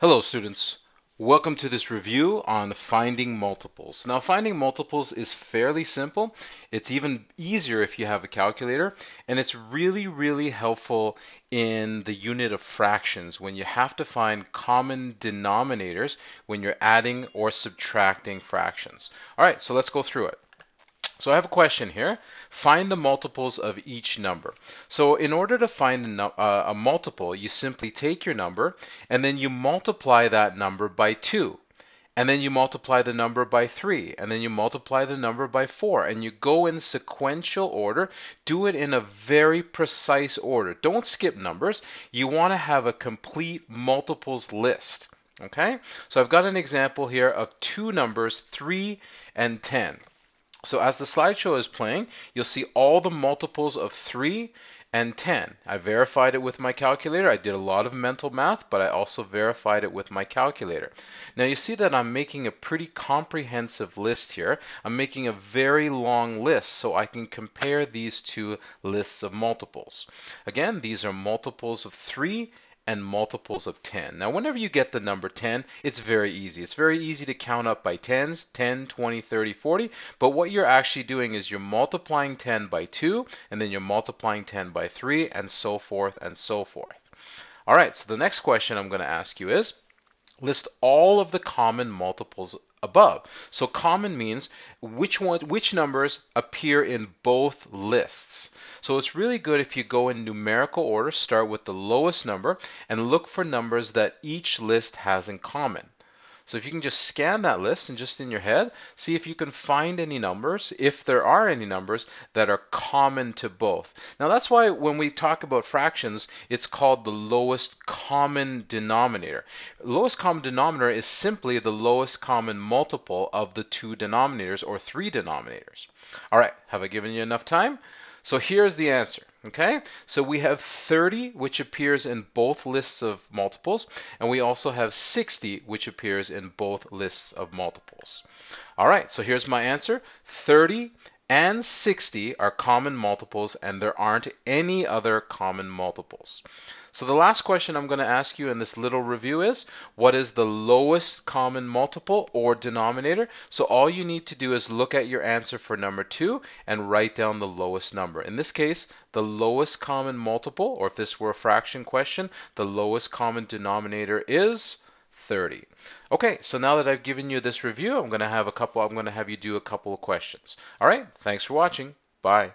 Hello students, welcome to this review on finding multiples. Now finding multiples is fairly simple. It's even easier if you have a calculator, and it's really helpful in the unit of fractions when you have to find common denominators when you're adding or subtracting fractions. Alright, so let's go through it. So I have a question here. Find the multiples of each number. So in order to find a multiple, you simply take your number and then you multiply that number by 2. And then you multiply the number by 3. And then you multiply the number by 4. And you go in sequential order. Do it in a very precise order. Don't skip numbers. You want to have a complete multiples list. Okay? So I've got an example here of two numbers, 3 and 10. So as the slideshow is playing, you'll see all the multiples of 3 and 10. I verified it with my calculator. I did a lot of mental math, but I also verified it with my calculator. Now you see that I'm making a pretty comprehensive list here. I'm making a very long list so I can compare these two lists of multiples. Again, these are multiples of 3 and multiples of 10. Now, whenever you get the number 10, it's very easy. It's very easy to count up by tens, 10, 20, 30, 40. But what you're actually doing is you're multiplying 10 by 2, and then you're multiplying 10 by 3, and so forth and so forth. All right, so the next question I'm going to ask you is, list all of the common multiples above. So common means which numbers appear in both lists. So it's really good if you go in numerical order, start with the lowest number, and look for numbers that each list has in common. So if you can just scan that list and just in your head, see if you can find any numbers, if there are any numbers that are common to both. Now that's why when we talk about fractions, it's called the lowest common denominator. Lowest common denominator is simply the lowest common multiple of the two denominators or three denominators. All right, have I given you enough time? So here's the answer, okay? So we have 30, which appears in both lists of multiples, and we also have 60, which appears in both lists of multiples. All right, so here's my answer. 30 and 60 are common multiples, and there aren't any other common multiples. So the last question I'm going to ask you in this little review is, what is the lowest common multiple or denominator? So all you need to do is look at your answer for number 2 and write down the lowest number. In this case, the lowest common multiple, or if this were a fraction question, the lowest common denominator is 30. Okay, so now that I've given you this review, I'm going to have you do a couple of questions. All right, thanks for watching. Bye.